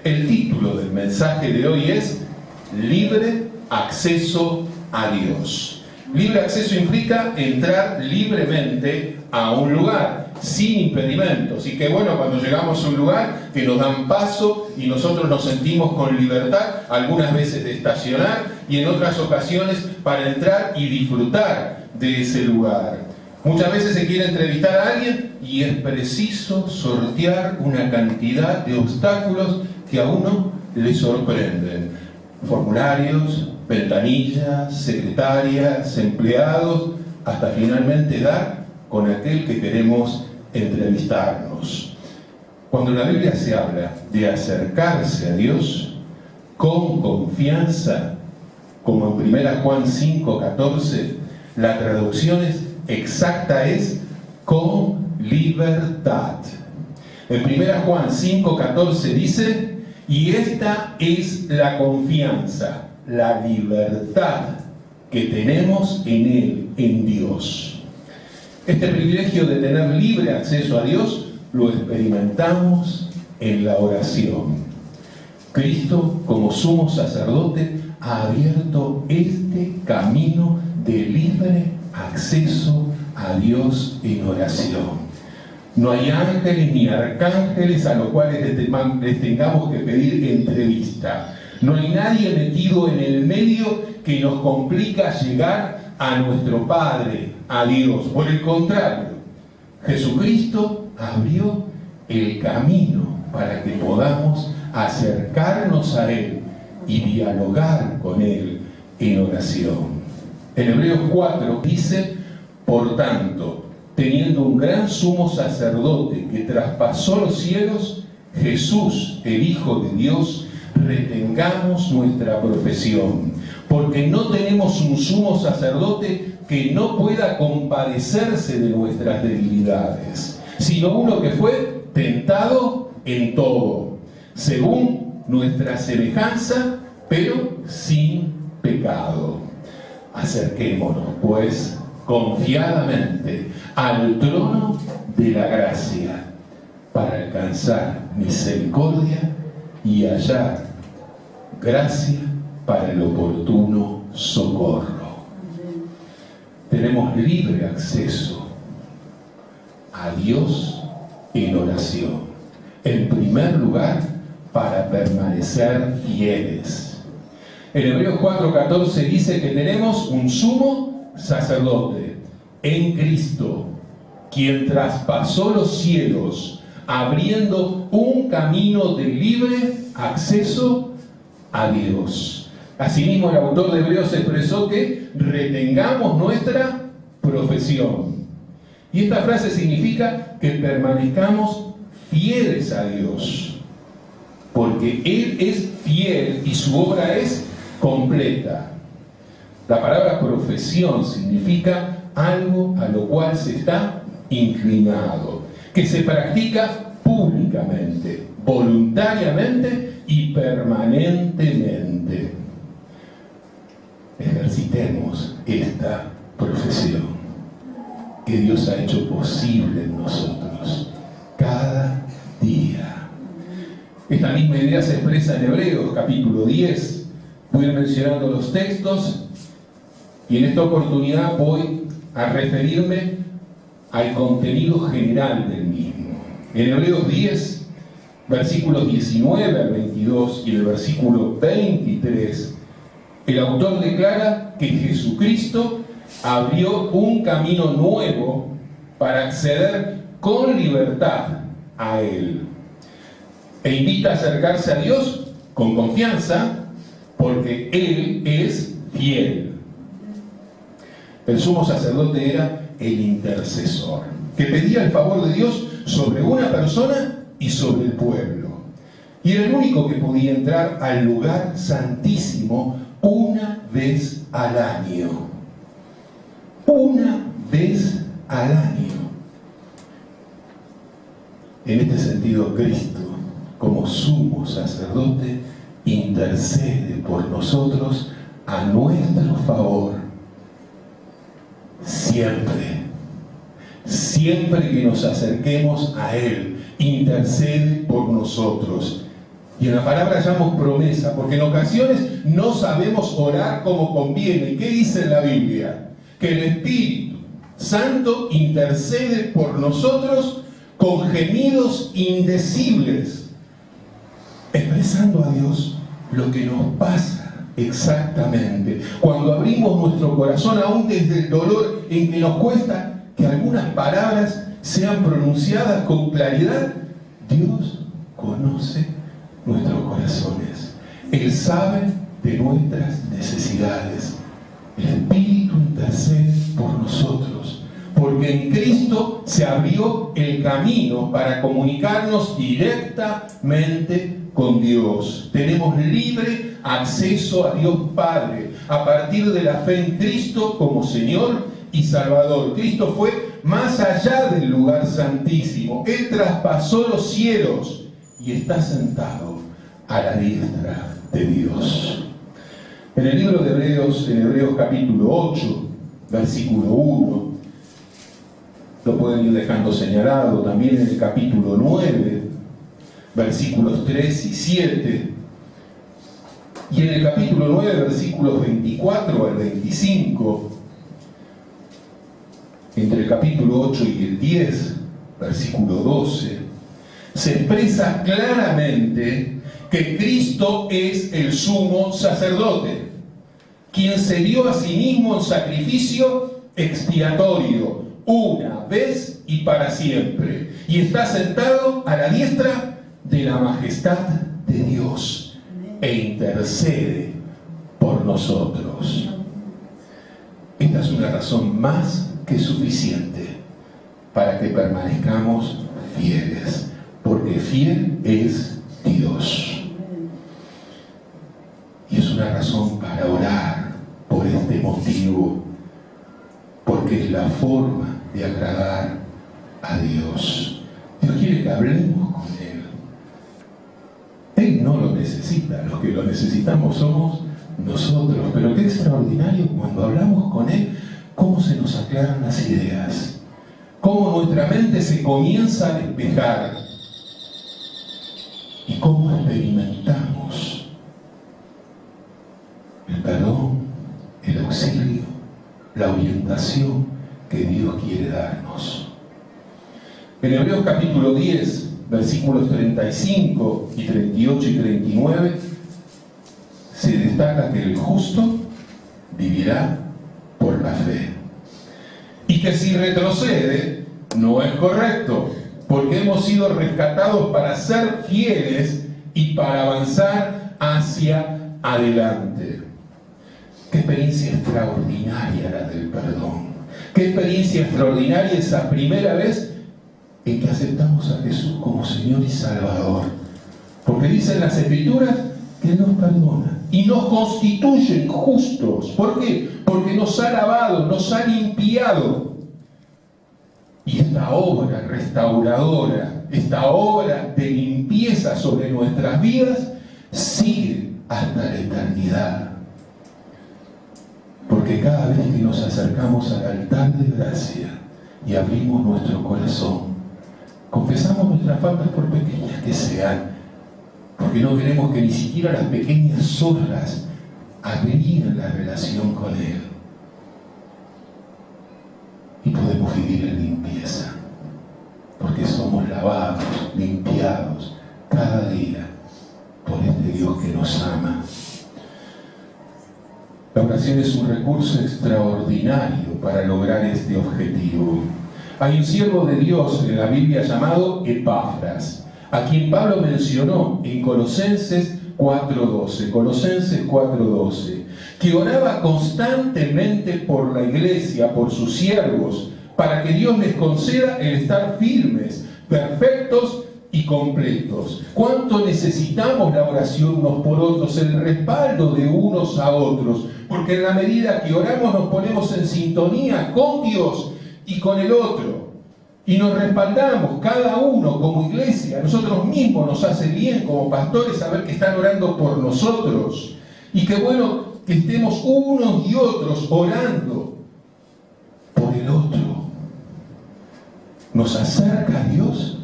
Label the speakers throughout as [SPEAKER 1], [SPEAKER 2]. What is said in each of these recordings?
[SPEAKER 1] El título del mensaje de hoy es Libre Acceso a Dios. Libre acceso implica entrar libremente a un lugar, sin impedimentos. Y que bueno, cuando llegamos a un lugar, que nos dan paso y nosotros nos sentimos con libertad, algunas veces de estacionar y en otras ocasiones para entrar y disfrutar de ese lugar. Muchas veces se quiere entrevistar a alguien y es preciso sortear una cantidad de obstáculos que a uno le sorprenden. Formularios, ventanillas, secretarias, empleados, hasta finalmente dar con aquel que queremos entrevistarnos. Cuando en la Biblia se habla de acercarse a Dios con confianza, como en 1 Juan 5:14, la traducción exacta es con libertad. En 1 Juan 5:14 dice: y esta es la confianza, la libertad que tenemos en Él, en Dios. Este privilegio de tener libre acceso a Dios lo experimentamos en la oración. Cristo, como sumo sacerdote, ha abierto este camino de libre acceso a Dios en oración. No hay ángeles ni arcángeles a los cuales les tengamos que pedir entrevista. No hay nadie metido en el medio que nos complica llegar a nuestro Padre, a Dios. Por el contrario, Jesucristo abrió el camino para que podamos acercarnos a Él y dialogar con Él en oración. En Hebreos 4 dice: por tanto, teniendo un gran sumo sacerdote que traspasó los cielos, Jesús, el Hijo de Dios, retengamos nuestra profesión, porque no tenemos un sumo sacerdote que no pueda compadecerse de nuestras debilidades, sino uno que fue tentado en todo, según nuestra semejanza, pero sin pecado. Acerquémonos, pues, confiadamente al trono de la gracia para alcanzar misericordia y hallar gracia para el oportuno socorro. Tenemos libre acceso a Dios en oración. En primer lugar, para permanecer fieles. En Hebreos 4:14 dice que tenemos un sumo sacerdote en Cristo, quien traspasó los cielos, abriendo un camino de libre acceso a Dios. Asimismo, el autor de Hebreos expresó que retengamos nuestra profesión. Y esta frase significa que permanezcamos fieles a Dios, porque Él es fiel y su obra es completa. La palabra profesión significa algo a lo cual se está inclinado, que se practica públicamente, voluntariamente y permanentemente. Ejercitemos esta profesión que Dios ha hecho posible en nosotros cada día. Esta misma idea se expresa en Hebreos capítulo 10. Voy a ir mencionando los textos y en esta oportunidad voy a referirme al contenido general del mismo. En Hebreos 10, versículos 19 al 22 y el versículo 23, el autor declara que Jesucristo abrió un camino nuevo para acceder con libertad a Él. E invita a acercarse a Dios con confianza, porque Él es fiel. El sumo sacerdote era el intercesor, que pedía el favor de Dios sobre una persona y sobre el pueblo. Y era el único que podía entrar al lugar santísimo una vez al año. Una vez al año. En este sentido, Cristo, como sumo sacerdote, intercede por nosotros a nuestro favor. Siempre que nos acerquemos a Él, intercede por nosotros. Y en la palabra llamamos promesa, porque en ocasiones no sabemos orar como conviene. ¿Y qué dice en la Biblia? Que el Espíritu Santo intercede por nosotros con gemidos indecibles, expresando a Dios lo que nos pasa exactamente. Cuando abrimos nuestro corazón, aún desde el dolor en que nos cuesta que algunas palabras sean pronunciadas con claridad, Dios conoce nuestros corazones. Él sabe de nuestras necesidades. El Espíritu intercede por nosotros, porque en Cristo se abrió el camino para comunicarnos directamente con Dios. Tenemos libre acceso a Dios Padre a partir de la fe en Cristo como Señor y Salvador. Cristo fue más allá del lugar santísimo. Él traspasó los cielos y está sentado a la diestra de Dios. En el libro de Hebreos, en Hebreos capítulo 8, versículo 1, lo pueden ir dejando señalado, también en el capítulo 9, versículos 3 y 7, y en el capítulo 9, versículos 24 al 25, entre el capítulo 8 y el 10, versículo 12, se expresa claramente que Cristo es el sumo sacerdote, quien se dio a sí mismo en sacrificio expiatorio, una vez y para siempre, y está sentado a la diestra de la majestad de Dios e intercede por nosotros. Esta es una razón más que suficiente para que permanezcamos fieles, porque fiel es Dios. Y es una razón para orar por este motivo, porque es la forma de agradar a Dios. Dios quiere que hablemos con Él. Él no lo necesita, los que lo necesitamos somos nosotros. Pero qué extraordinario cuando hablamos con Él, cómo se nos aclaran las ideas, cómo nuestra mente se comienza a despejar y cómo experimentamos el perdón, el auxilio, la orientación que Dios quiere darnos. En Hebreos capítulo 10, versículos 35 y 38 y 39, se destaca que el justo vivirá por la fe. Y que si retrocede, no es correcto, porque hemos sido rescatados para ser fieles y para avanzar hacia adelante. Qué experiencia extraordinaria la del perdón. Qué experiencia extraordinaria esa primera vez en que aceptamos a Jesús como Señor y Salvador. Porque dicen las Escrituras que Él nos perdona y nos constituye justos. ¿Por qué? Porque nos ha lavado, nos ha limpiado. Y esta obra restauradora, esta obra de limpieza sobre nuestras vidas, sigue hasta la eternidad. Porque cada vez que nos acercamos al altar de gracia y abrimos nuestro corazón, confesamos nuestras faltas por pequeñas que sean, porque no queremos que ni siquiera las pequeñas zorras agríen la relación con Él. Y podemos vivir en limpieza, porque somos lavados, limpiados cada día por este Dios que nos ama. La oración es un recurso extraordinario para lograr este objetivo. Hay un siervo de Dios en la Biblia llamado Epafras, a quien Pablo mencionó en Colosenses 4:12. Colosenses 4:12. Que oraba constantemente por la iglesia, por sus siervos, para que Dios les conceda el estar firmes, perfectos y completos. ¿Cuánto necesitamos la oración unos por otros, el respaldo de unos a otros? Porque en la medida que oramos nos ponemos en sintonía con Dios y con el otro. Y nos respaldamos, cada uno como iglesia. A nosotros mismos nos hace bien como pastores saber que están orando por nosotros. Y qué bueno que estemos unos y otros orando por el otro. Nos acerca a Dios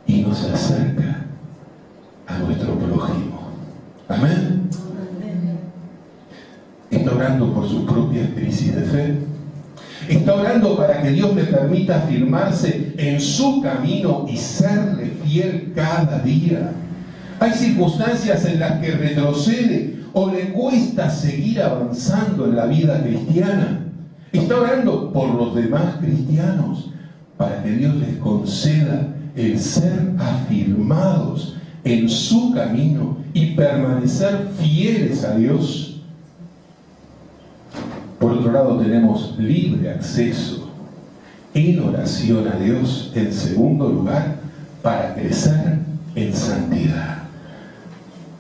[SPEAKER 1] y nos acerca a nuestro Amén. Está orando por sus propias crisis de fe. Está orando para que Dios le permita afirmarse en su camino y serle fiel cada día. Hay circunstancias en las que retrocede o le cuesta seguir avanzando en la vida cristiana. Está orando por los demás cristianos para que Dios les conceda el ser afirmados en su camino y permanecer fieles a Dios. Por otro lado, tenemos libre acceso en oración a Dios, en segundo lugar, para crecer en santidad.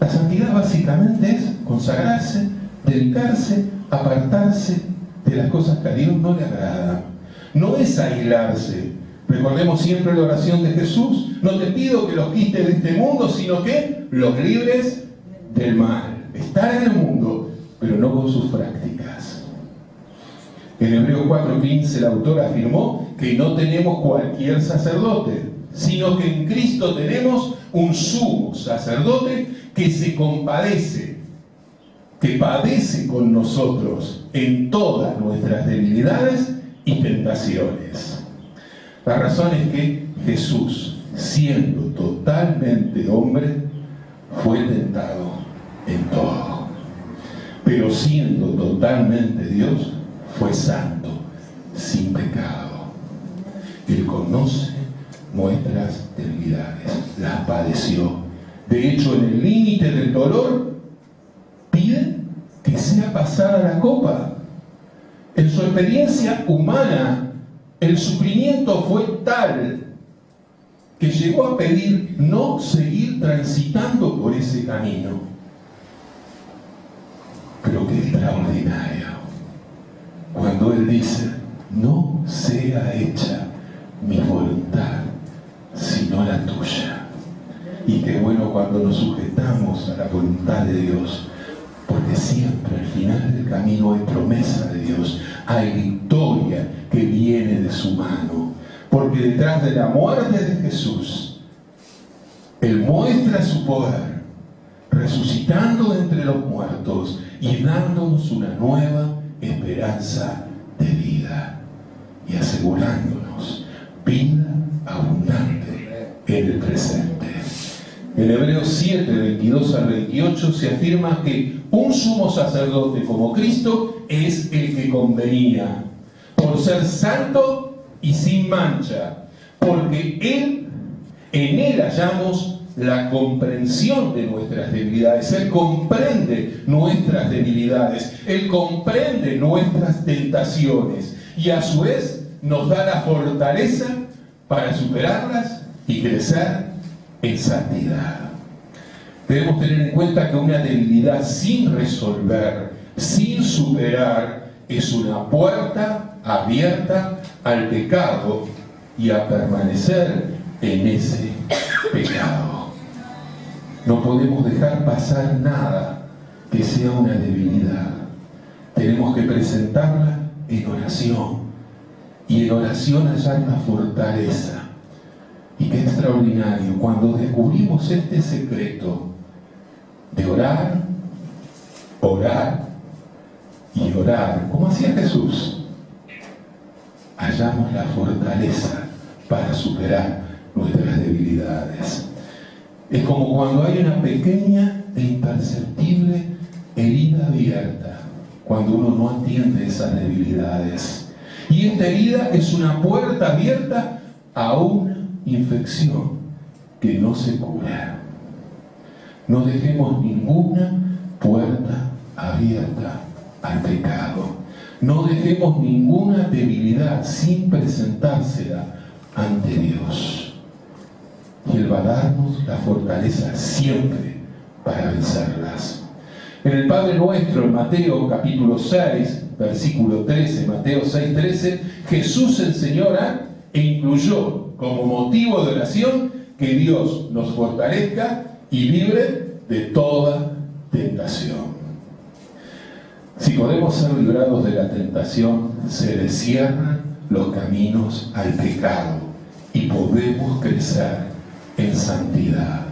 [SPEAKER 1] La santidad básicamente es consagrarse, dedicarse, apartarse de las cosas que a Dios no le agradan. No es aislarse. Recordemos siempre la oración de Jesús: no te pido que los quites de este mundo, sino que los libres del mal. Estar en el mundo, pero no con sus prácticas. En Hebreos 4:15 el autor afirmó que no tenemos cualquier sacerdote, sino que en Cristo tenemos un sumo sacerdote que se compadece, que padece con nosotros en todas nuestras debilidades y tentaciones. La razón es que Jesús, siendo totalmente hombre, fue tentado en todo, pero siendo totalmente Dios, fue santo, sin pecado. Él conoce nuestras debilidades, las padeció. De hecho, en el límite del dolor, pide que sea pasada la copa. En su experiencia humana, el sufrimiento fue tal que llegó a pedir no seguir transitando por ese camino. Pero qué extraordinario cuando Él dice: no sea hecha mi voluntad, sino la tuya. Y qué bueno cuando nos sujetamos a la voluntad de Dios, porque siempre al final del camino hay promesa de Dios, hay victoria que viene de su mano. Porque detrás de la muerte de Jesús, Él muestra su poder, resucitando de entre los muertos y dándonos una nueva esperanza de vida y asegurándonos vida abundante en el presente. En Hebreos 7, 22 al 28 se afirma que un sumo sacerdote como Cristo es el que convenía, por ser santo y sin mancha, porque en Él hallamos la comprensión de nuestras debilidades. Él comprende nuestras debilidades, Él comprende nuestras tentaciones y a su vez nos da la fortaleza para superarlas y crecer en santidad. Debemos tener en cuenta que una debilidad sin resolver, sin superar, es una puerta abierta al pecado y a permanecer en ese pecado. No podemos dejar pasar nada que sea una debilidad. Tenemos que presentarla en oración y en oración hallar la fortaleza. Y qué extraordinario cuando descubrimos este secreto de orar, orar y orar, como hacía Jesús, hallamos la fortaleza para superar nuestras debilidades. Es como cuando hay una pequeña e imperceptible herida abierta, cuando uno no atiende esas debilidades. Y esta herida es una puerta abierta a una infección que no se cura. No dejemos ninguna puerta abierta al pecado. No dejemos ninguna debilidad sin presentársela ante Dios. Y Él va a darnos la fortaleza siempre para vencerlas. En el Padre Nuestro, en Mateo capítulo 6, versículo 13, Mateo 6, 13, Jesús enseñó e incluyó como motivo de oración que Dios nos fortalezca y libre de toda tentación. Si podemos ser librados de la tentación, se descierran los caminos al pecado y podemos crecer en santidad.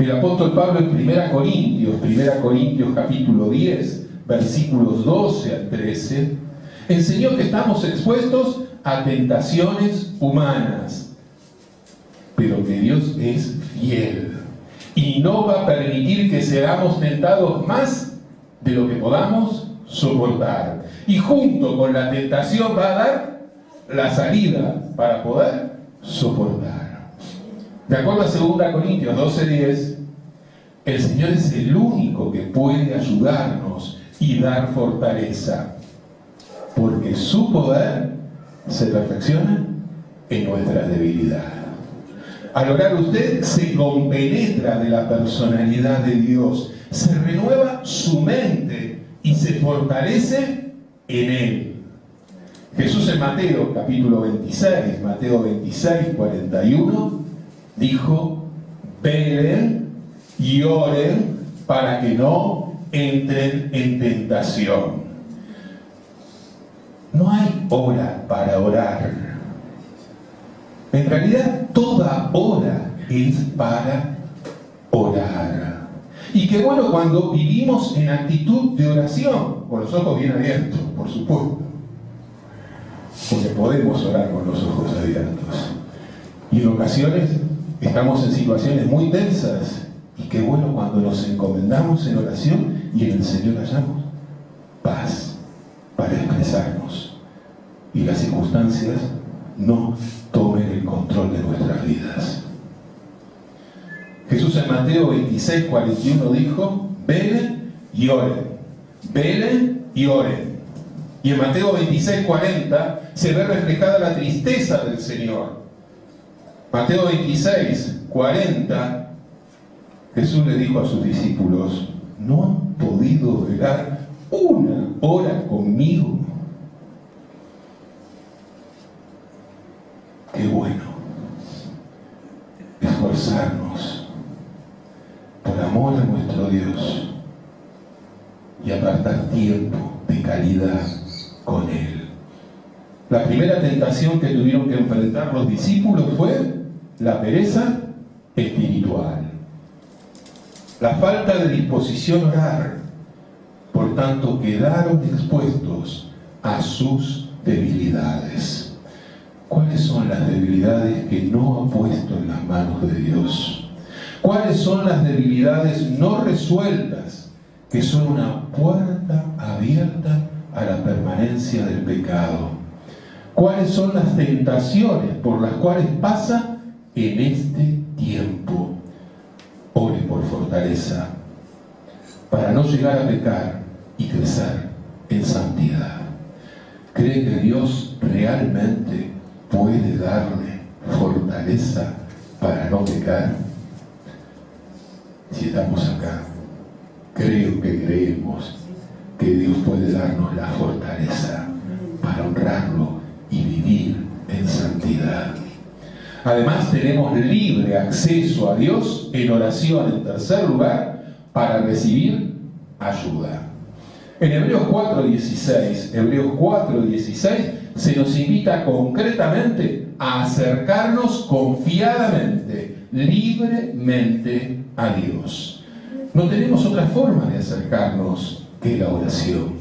[SPEAKER 1] El apóstol Pablo en 1 Corintios capítulo 10, versículos 12 al 13, enseñó que estamos expuestos a tentaciones humanas, pero que Dios es fiel y no va a permitir que seamos tentados más de lo que podamos soportar. Y junto con la tentación va a dar la salida para poder soportar. De acuerdo a 2 Corintios 12:10, el Señor es el único que puede ayudarnos y dar fortaleza, porque su poder se perfecciona en nuestra debilidad. Al orar usted se compenetra de la personalidad de Dios, se renueva su mente y se fortalece en Él. Jesús en Mateo capítulo 26, Mateo 26, 41, dijo: velen y oren para que no entren en tentación. No hay hora para orar. En realidad, toda hora es para orar. Y qué bueno cuando vivimos en actitud de oración, con los ojos bien abiertos, por supuesto. Porque podemos orar con los ojos abiertos. Y en ocasiones estamos en situaciones muy tensas. Y qué bueno cuando nos encomendamos en oración y en el Señor hallamos paz para expresarnos. Y las circunstancias no tomen el control de nuestras vidas. Jesús en Mateo 26, 41 dijo: velen y oren, velen y oren. Y en Mateo 26, 40 se ve reflejada la tristeza del Señor. Mateo 26, 40, Jesús le dijo a sus discípulos: ¿no han podido velar una hora conmigo? Qué bueno esforzarnos por amor a nuestro Dios y apartar tiempo de calidad con Él. La primera tentación que tuvieron que enfrentar los discípulos fue la pereza espiritual, la falta de disposición a orar. Por tanto, quedaron expuestos a sus debilidades. ¿Cuáles son las debilidades que no ha puesto en las manos de Dios? ¿Cuáles son las debilidades no resueltas que son una puerta abierta a la permanencia del pecado? ¿Cuáles son las tentaciones por las cuales pasa en este tiempo? Ore por fortaleza para no llegar a pecar y crecer en santidad. ¿Cree que Dios realmente puede darle fortaleza para no pecar? Si estamos acá, creo que creemos que Dios puede darnos la fortaleza para honrarlo y vivir en santidad. Además, tenemos libre acceso a Dios en oración, en tercer lugar, para recibir ayuda. En Hebreos 4:16 se nos invita concretamente a acercarnos confiadamente, libremente a Dios. No tenemos otra forma de acercarnos que la oración.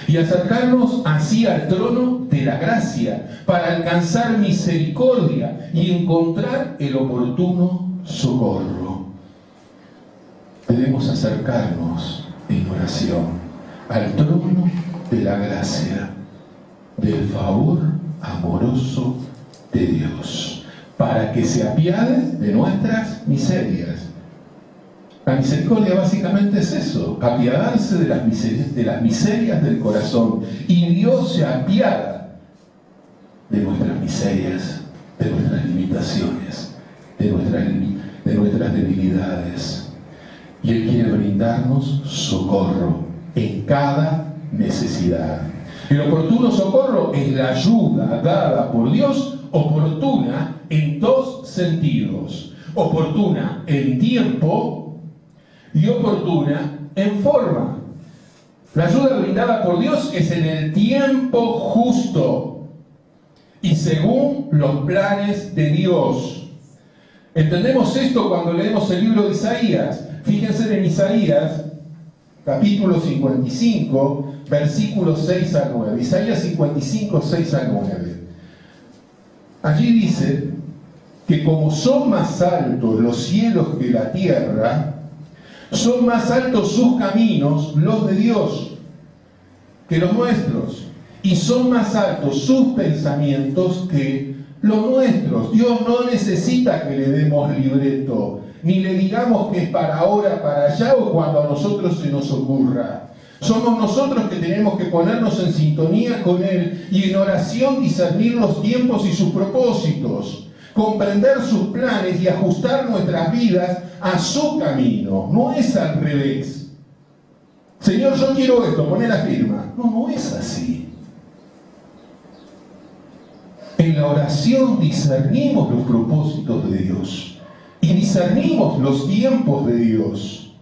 [SPEAKER 1] Y acercarnos así al trono de la gracia para alcanzar misericordia y encontrar el oportuno socorro. Debemos acercarnos en oración al trono de la gracia, del favor amoroso de Dios, para que se apiade de nuestras miserias. La misericordia básicamente es eso, apiadarse de las miserias del corazón. Y Dios se apiada de nuestras miserias, de nuestras limitaciones, de nuestras debilidades. Y Él quiere brindarnos socorro en cada necesidad. El oportuno socorro es la ayuda dada por Dios, oportuna en dos sentidos: oportuna en tiempo y oportuna en forma. La ayuda brindada por Dios es en el tiempo justo y según los planes de Dios. Entendemos esto cuando leemos el libro de Isaías. Fíjense en Isaías, capítulo 55, versículos 6 al 9. Isaías 55, 6 al 9. Allí dice que como son más altos los cielos que la tierra, son más altos sus caminos, los de Dios, que los nuestros. Y son más altos sus pensamientos que los nuestros. Dios no necesita que le demos libreto, ni le digamos que es para ahora, para allá o cuando a nosotros se nos ocurra. Somos nosotros que tenemos que ponernos en sintonía con Él y en oración discernir los tiempos y sus propósitos, comprender sus planes y ajustar nuestras vidas a su camino. No es al revés. Señor, yo quiero esto, poné la firma. No, no es así. En la oración discernimos los propósitos de Dios y discernimos los tiempos de Dios.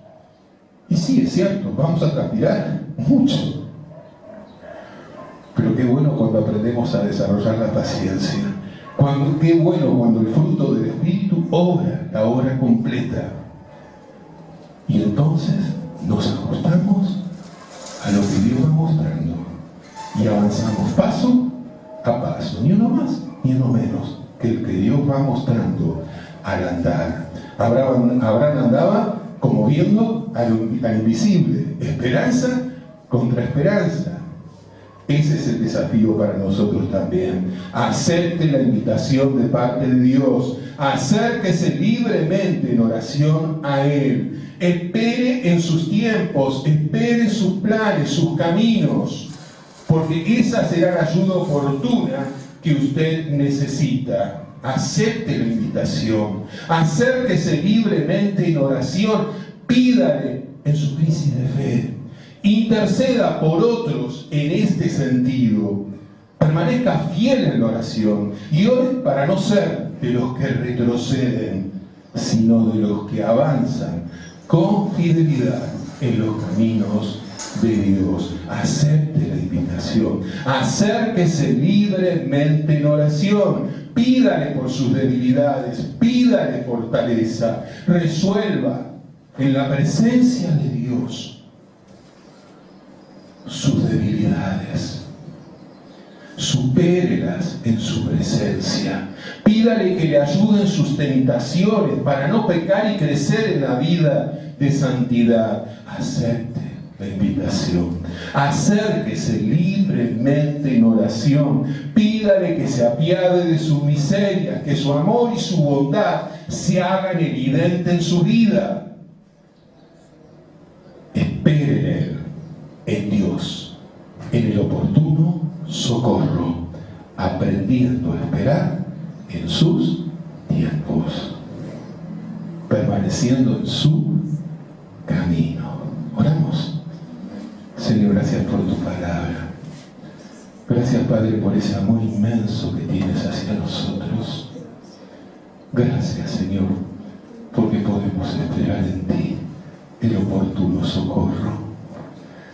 [SPEAKER 1] Y sí, es cierto, vamos a transpirar mucho. Pero qué bueno cuando aprendemos a desarrollar la paciencia. Qué bueno cuando el fruto del Espíritu obra la obra completa. Y entonces nos ajustamos a lo que Dios va mostrando y avanzamos paso a paso, ni uno más ni uno menos que el que Dios va mostrando al andar. Abraham andaba como viendo al invisible, esperanza contra esperanza. Ese es el desafío para nosotros también. Acepte la invitación de parte de Dios, acérquese libremente en oración a Él, espere en sus tiempos, espere sus planes, sus caminos, porque esa será la ayuda oportuna que usted necesita. Acepte la invitación, acérquese libremente en oración, pídale en su crisis de fe, interceda por otros en este sentido, permanezca fiel en la oración y ore para no ser de los que retroceden, sino de los que avanzan con fidelidad en los caminos de Dios. Acepte la invitación, acérquese libremente en oración, pídale por sus debilidades, pídale fortaleza, resuelva en la presencia de Dios sus debilidades, supérelas en su presencia, pídale que le ayuden sus tentaciones para no pecar y crecer en la vida de santidad. Acepte la invitación, acérquese libremente en oración, pídale que se apiade de su miseria, que su amor y su bondad se hagan evidentes en su vida. Espere en Él, en Dios, en el oportuno socorro, aprendiendo a esperar en sus tiempos, permaneciendo en su camino. Oramos. Señor, gracias por tu palabra. Gracias, Padre, por ese amor inmenso que tienes hacia nosotros. Gracias, Señor, porque podemos esperar en ti el oportuno socorro.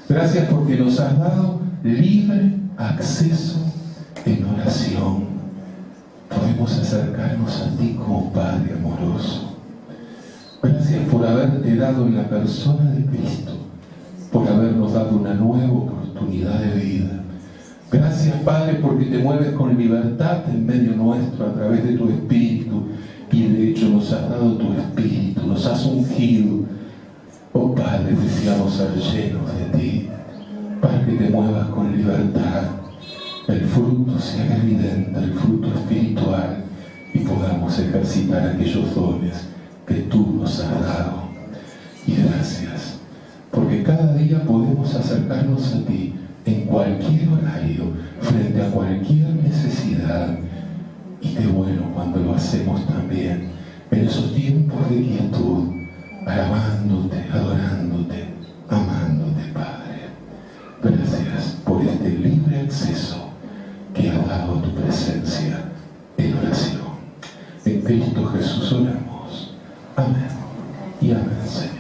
[SPEAKER 1] Gracias porque nos has dado libre acceso en oración. Podemos acercarnos a ti como Padre amoroso. Gracias por haberte dado en la persona de Cristo, por habernos dado una nueva oportunidad de vida. Gracias, Padre, porque te mueves con libertad en medio nuestro a través de tu Espíritu, y de hecho nos has dado tu Espíritu, nos has ungido. Oh Padre, deseamos ser llenos de ti, para que te muevas con libertad, el fruto se haga evidente, el fruto espiritual, y podamos ejercitar aquellos dones que tú nos has dado. Y gracias, porque cada día podemos acercarnos a ti en cualquier horario, frente a cualquier necesidad. Y qué bueno cuando lo hacemos también en esos tiempos de quietud, alabándote, adorándote, amándote, Padre. Gracias por este libre acceso que has dado a tu presencia en oración. En Cristo Jesús oramos. Amén y amén, Señor.